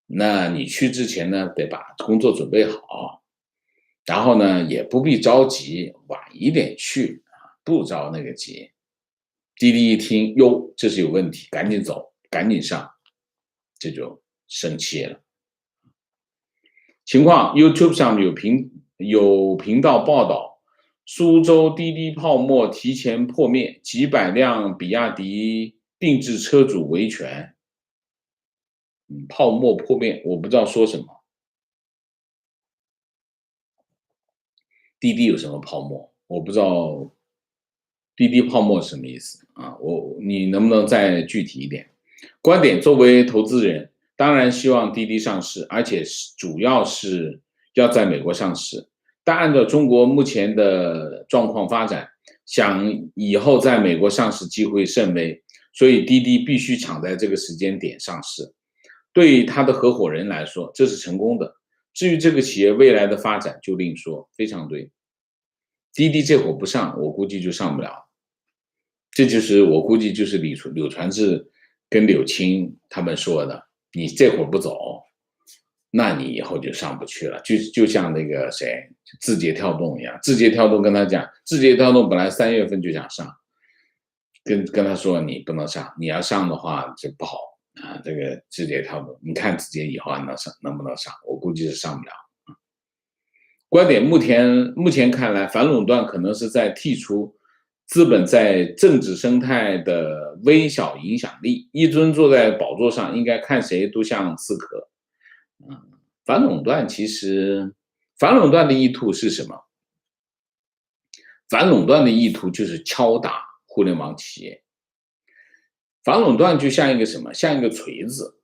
那你去之前呢，得把工作准备好，然后呢，也不必着急，晚一点去啊，不着那个急。滴滴一听，哟，这是有问题，赶紧走，赶紧上，这就生气了。情况 YouTube 上有频道报道，苏州滴滴泡沫提前破灭，几百辆比亚迪定制车主维权。泡沫破灭，我不知道说什么。滴滴有什么泡沫？我不知道滴滴泡沫是什么意思啊？你能不能再具体一点？观点：作为投资人，当然希望滴滴上市，而且主要是要在美国上市。但按照中国目前的状况发展，想以后在美国上市机会甚微，所以滴滴必须抢在这个时间点上市。对他的合伙人来说，这是成功的。至于这个企业未来的发展，就另说。非常对，滴滴这会儿不上，我估计就上不了。这就是我估计就是柳传志跟柳青他们说的，你这会儿不走，那你以后就上不去了。就像那个谁，字节跳动一样，字节跳动跟他讲，字节跳动本来3月份就想上，跟他说你不能上，你要上的话就不好啊。这个字节跳动，你看字节以后还能不能上？我估计是上不了。观点：目前看来，反垄断可能是在剔除资本在政治生态的微小影响力。一尊坐在宝座上，应该看谁都像刺客。反垄断其实，反垄断的意图是什么？反垄断的意图就是敲打互联网企业。反垄断就像一个什么？像一个锤子，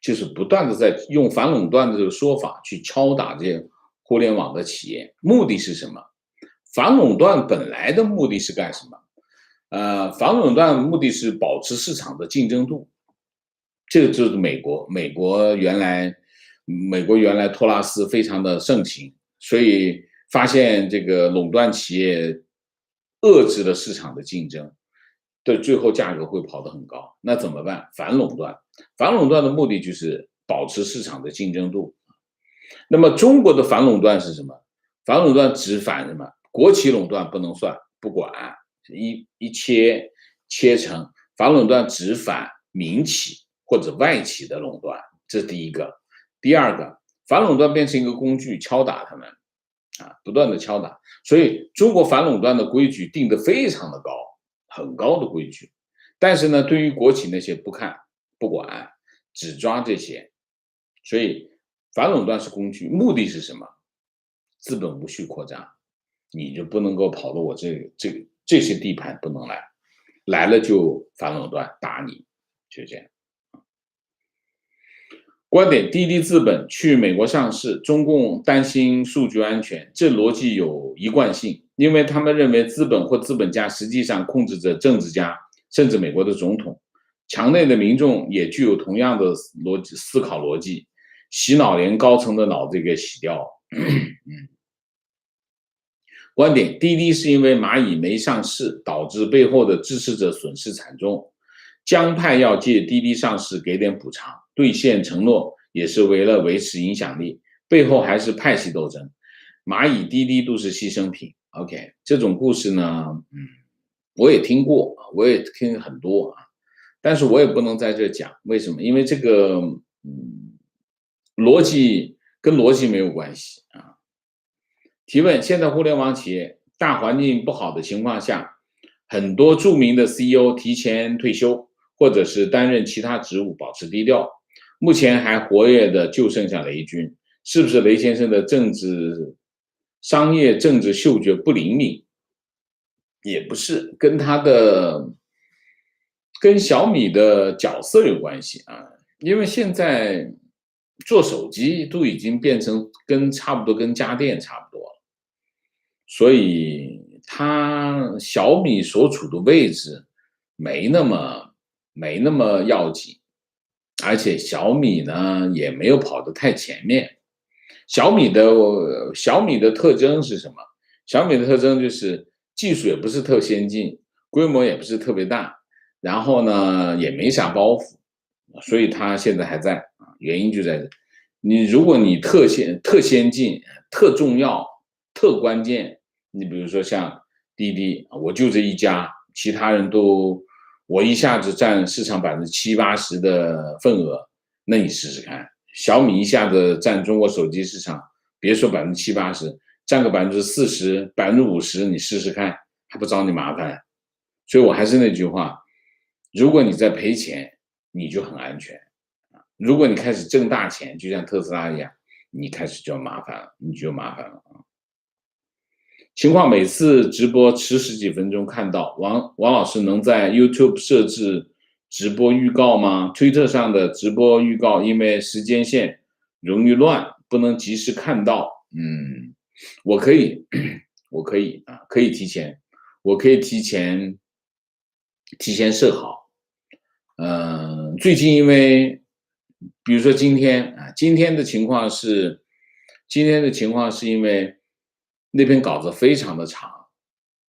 就是不断的在用反垄断的这个说法去敲打这些互联网的企业。目的是什么？反垄断本来的目的是干什么？反垄断目的是保持市场的竞争度，这个就是美国原来托拉斯非常的盛行，所以发现这个垄断企业遏制了市场的竞争，对，最后价格会跑得很高。那怎么办？反垄断。反垄断的目的就是保持市场的竞争度。那么中国的反垄断是什么？反垄断只反什么？国企垄断不能算，不管，一切成反垄断只反民企或者外企的垄断，这是第一个。第二个，反垄断变成一个工具，敲打他们，不断的敲打。所以中国反垄断的规矩定得非常的高，很高的规矩。但是呢，对于国企那些不看不管，只抓这些。所以反垄断是工具，目的是什么？资本无序扩张，你就不能够跑到我这些地盘不能来，来了就反垄断打你，就这样。观点：滴滴资本去美国上市，中共担心数据安全，这逻辑有一贯性，因为他们认为资本或资本家实际上控制着政治家，甚至美国的总统。墙内的民众也具有同样的思考逻辑，洗脑连高层的脑子给洗掉。观点：滴滴是因为蚂蚁没上市，导致背后的支持者损失惨重。江派要借滴滴上市给点补偿，兑现承诺，也是为了维持影响力，背后还是派系斗争。蚂蚁、滴滴都是牺牲品。OK， 这种故事呢，我也听过，我也听很多啊，但是我也不能在这讲，为什么？因为这个，逻辑跟逻辑没有关系啊。提问：现在互联网企业大环境不好的情况下，很多著名的 CEO 提前退休，或者是担任其他职务，保持低调。目前还活跃的就剩下雷军，是不是雷先生的商业政治嗅觉不灵敏？也不是，跟小米的角色有关系啊。因为现在做手机都已经变成差不多跟家电差不多了，所以小米所处的位置没那么要紧，而且小米呢也没有跑得太前面。小米的特征是什么？小米的特征就是技术也不是特先进，规模也不是特别大，然后呢也没啥包袱，所以它现在还在啊，原因就在这。如果你特先进、特重要、特关键，你比如说像滴滴，我就这一家，其他人我一下子占市场70%、80%的份额，那你试试看。小米一下子占中国手机市场，别说70%、80%，占个40%、50%，你试试看，还不找你麻烦？所以我还是那句话，如果你在赔钱，你就很安全；如果你开始挣大钱，就像特斯拉一样，你开始就麻烦了，情况每次直播迟10几分钟看到，王老师能在 YouTube 设置直播预告吗？推特上的直播预告因为时间线容易乱，不能及时看到。我可以啊，可以提前，我可以提前设好。最近因为比如说今天的情况是因为那篇稿子非常的长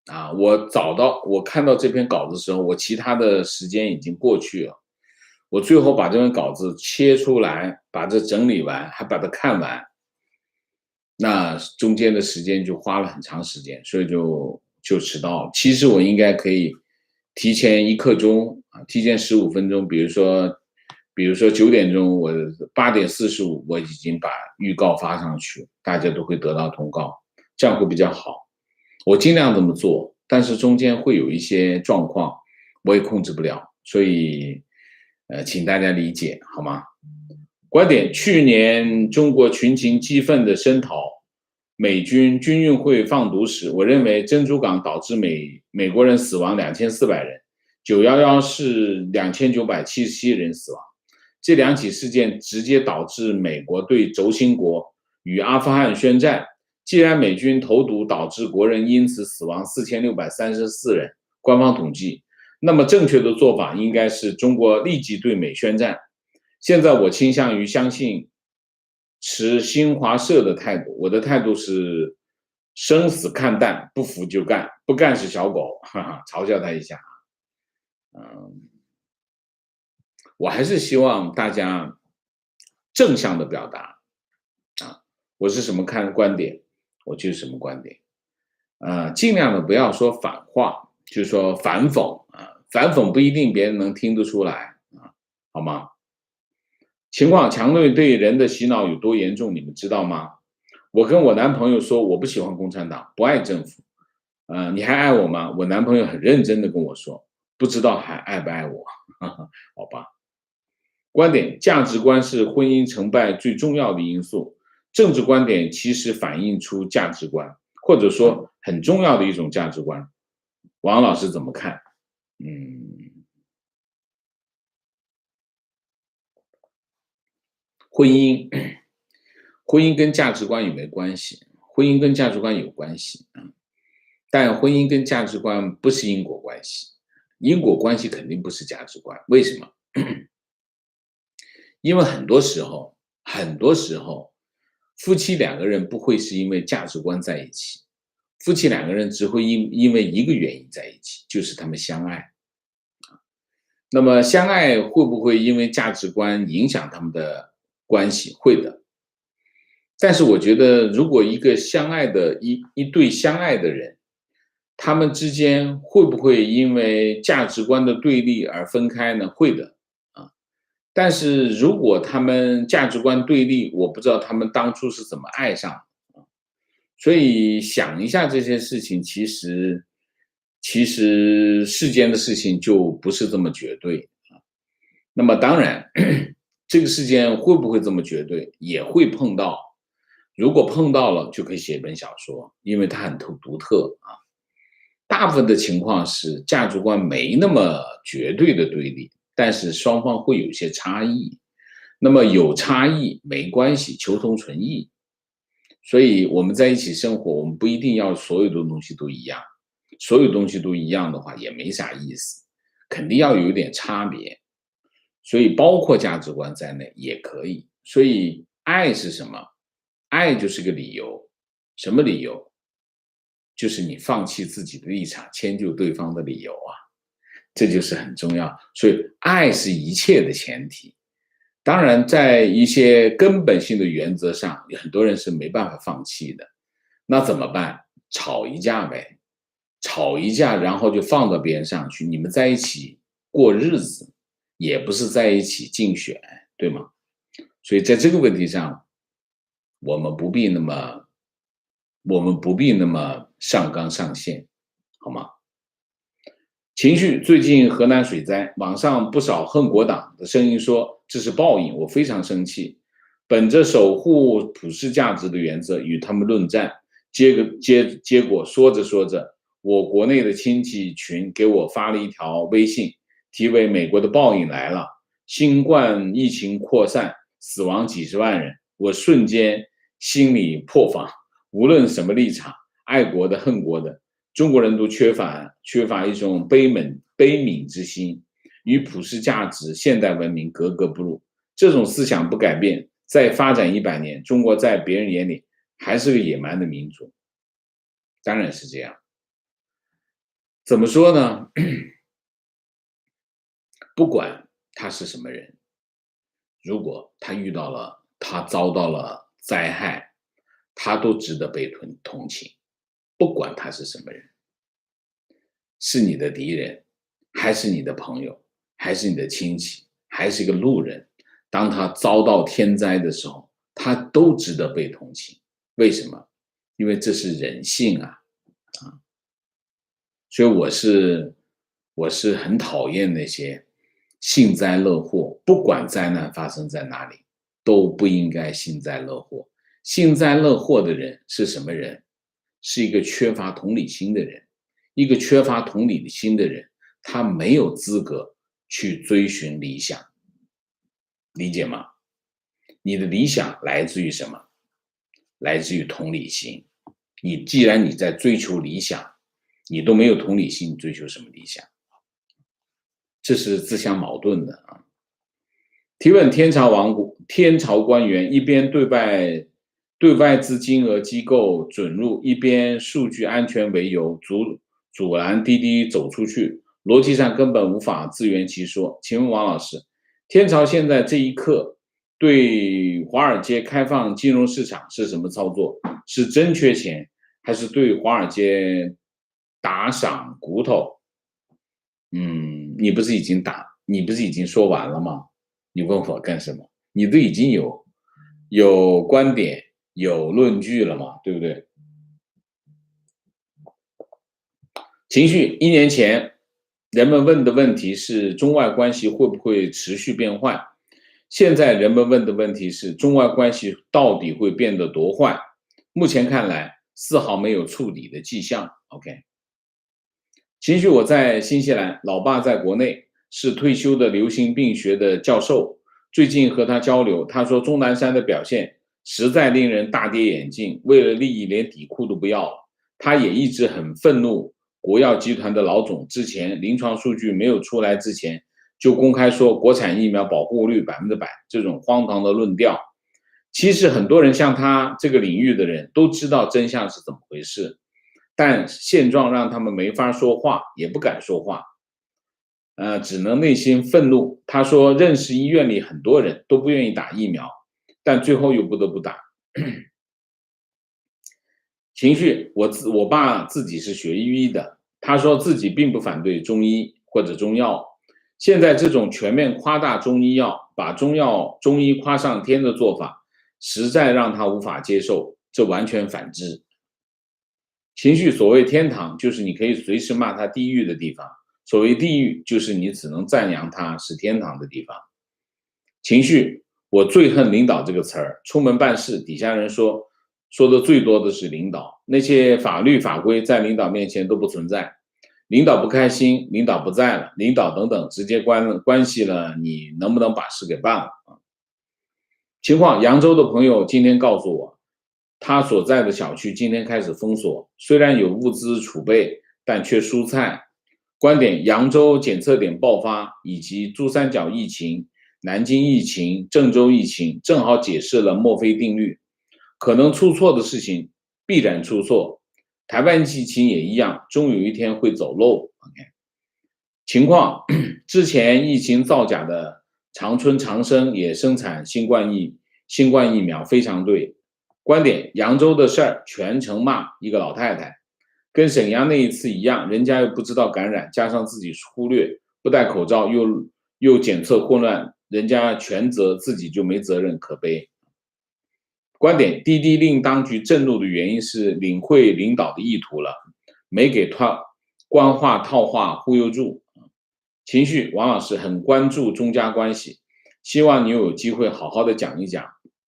啊，我看到这篇稿子的时候，我其他的时间已经过去了，我最后把这篇稿子切出来，把这整理完，还把它看完，那中间的时间就花了很长时间，所以就迟到了。其实我应该可以提前1刻钟啊，提前15分钟，比如说9点钟，我8点45我已经把预告发上去，大家都会得到通告，这样会比较好。我尽量这么做，但是中间会有一些状况，我也控制不了，所以请大家理解好吗？观点：去年中国群情激愤的声讨美军军运会放毒时，我认为珍珠港导致美国人死亡2400人，911是2977人死亡。这2起事件直接导致美国对轴心国与阿富汗宣战。既然美军投毒导致国人因此死亡4634人，官方统计，那么正确的做法应该是中国立即对美宣战，现在我倾向于相信持新华社的态度，我的态度是生死看淡，不服就干，不干是小狗，哈哈，嘲笑他一下。嗯，我还是希望大家正向的表达啊，我是什么看观点，我就是什么观点。尽量的不要说反话，就是说反讽啊，反讽不一定别人能听得出来啊，好吗？情况强烈对人的洗脑有多严重，你们知道吗？我跟我男朋友说我不喜欢共产党，不爱政府，你还爱我吗？我男朋友很认真的跟我说，不知道还爱不爱我，好吧。观点，价值观是婚姻成败最重要的因素，政治观点其实反映出价值观，或者说很重要的一种价值观。王老师怎么看？婚姻，婚姻跟价值观有没有关系？婚姻跟价值观有关系啊，但婚姻跟价值观不是因果关系，因果关系肯定不是价值观。为什么？因为很多时候，夫妻两个人不会是因为价值观在一起，夫妻两个人只会因为一个原因在一起，就是他们相爱。那么相爱会不会因为价值观影响他们的关系？会的。但是我觉得，如果一个相爱的一对相爱的人，他们之间会不会因为价值观的对立而分开呢？会的啊。但是如果他们价值观对立，我不知道他们当初是怎么爱上的啊。所以想一下这些事情，其实世间的事情就不是这么绝对啊。那么当然，这个世间会不会这么绝对，也会碰到。如果碰到了，就可以写一本小说，因为它很独特啊。大部分的情况是价值观没那么绝对的对立，但是双方会有一些差异。那么有差异没关系，求同存异。所以我们在一起生活，我们不一定要所有的东西都一样，所有东西都一样的话也没啥意思，肯定要有一点差别。所以包括价值观在内也可以。所以爱是什么？爱就是个理由。什么理由？就是你放弃自己的立场，迁就对方的理由啊，这就是很重要。所以爱是一切的前提。当然，在一些根本性的原则上，很多人是没办法放弃的。那怎么办？吵一架呗，吵一架，然后就放到边上去。你们在一起过日子，也不是在一起竞选，对吗？所以在这个问题上，我们不必那么，上纲上线，好吗？情绪，最近河南水灾，网上不少恨国党的声音说这是报应，我非常生气。本着守护普世价值的原则与他们论战，结果说着说着，我国内的亲戚群给我发了一条微信，题为“美国的报应来了”，新冠疫情扩散，死亡几十万人，我瞬间心里破防。无论什么立场，爱国的、恨国的，中国人都缺乏一种悲悯之心，与普世价值、现代文明格格不入。这种思想不改变，再发展100年，中国在别人眼里还是个野蛮的民族。当然是这样。怎么说呢？不管他是什么人，如果他遭到了灾害，他都值得被同情。不管他是什么人，是你的敌人，还是你的朋友，还是你的亲戚，还是一个路人，当他遭到天灾的时候，他都值得被同情。为什么？因为这是人性啊！所以我是很讨厌那些幸灾乐祸，不管灾难发生在哪里，都不应该幸灾乐祸。幸灾乐祸的人是什么人？是一个缺乏同理心的人。一个缺乏同理心的人，他没有资格去追寻理想，理解吗？你的理想来自于什么？来自于同理心。既然你在追求理想，你都没有同理心，你追求什么理想？这是自相矛盾的啊。提问：天朝官员一边对外资金额机构准入，一边数据安全为由阻拦滴滴走出去，逻辑上根本无法自圆其说。请问王老师，天朝现在这一刻对华尔街开放金融市场是什么操作？是真缺钱，还是对华尔街打赏骨头？你不是已经说完了吗？你问我干什么？你都已经有观点、有论据了嘛，对不对？情绪，1年前人们问的问题是中外关系会不会持续变坏，现在人们问的问题是中外关系到底会变得多坏？目前看来丝毫没有触底的迹象。OK， 情绪，我在新西兰，老爸在国内，是退休的流行病学的教授。最近和他交流，他说钟南山的表现实在令人大跌眼镜，为了利益连底裤都不要了。他也一直很愤怒国药集团的老总，之前临床数据没有出来之前就公开说国产疫苗保护率100%，这种荒唐的论调。其实很多人像他这个领域的人都知道真相是怎么回事，但现状让他们没法说话，也不敢说话，只能内心愤怒。他说认识医院里很多人都不愿意打疫苗，但最后又不得不打。情绪，我爸自己是学医的，他说自己并不反对中医或者中药，现在这种全面夸大中医药，把中医夸上天的做法，实在让他无法接受，这完全反之。情绪，所谓天堂，就是你可以随时骂他地狱的地方；所谓地狱，就是你只能赞扬他是天堂的地方。情绪，我最恨领导这个词儿，出门办事，底下人说的最多的是领导，那些法律法规在领导面前都不存在。领导不开心，领导不在了，领导等等，直接关系了你能不能把事给办了。情况，扬州的朋友今天告诉我，他所在的小区今天开始封锁，虽然有物资储备，但缺蔬菜。观点，扬州检测点爆发，以及珠三角疫情、南京疫情、郑州疫情，正好解释了墨菲定律，可能出错的事情必然出错。台湾疫情也一样，终有一天会走漏。情况，之前疫情造假的长春长生也生产新冠疫苗，非常对。观点，扬州的事儿全程骂一个老太太，跟沈阳那一次一样，人家又不知道感染，加上自己忽略，不戴口罩，又检测混乱，人家全责，自己就没责任，可悲。观点，滴滴令当局震怒的原因是领会领导的意图了，没给官话套话忽悠住。情绪，王老师很关注中加关系，希望你有机会好好的讲一讲，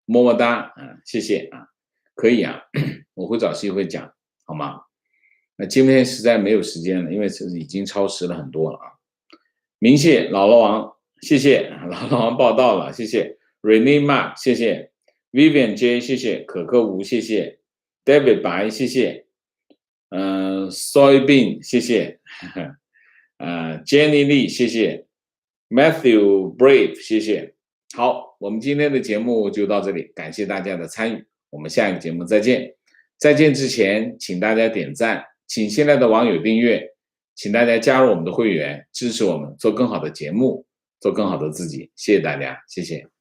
么么哒，谢谢啊，可以啊，我会找机会讲，好吗？那今天实在没有时间了，因为已经超时了很多了啊。明谢姥姥王，谢谢姥姥王报道了，谢谢 Rene Mark， 谢谢 Vivian J， 谢谢可可吴，谢谢 David 白，谢谢Soybean， 谢谢Jenny Lee， 谢谢 Matthew Brave， 谢谢。好，我们今天的节目就到这里，感谢大家的参与，我们下一个节目再见。再见之前，请大家点赞，请新来的网友订阅，请大家加入我们的会员，支持我们做更好的节目，做更好的自己。谢谢大家，谢谢。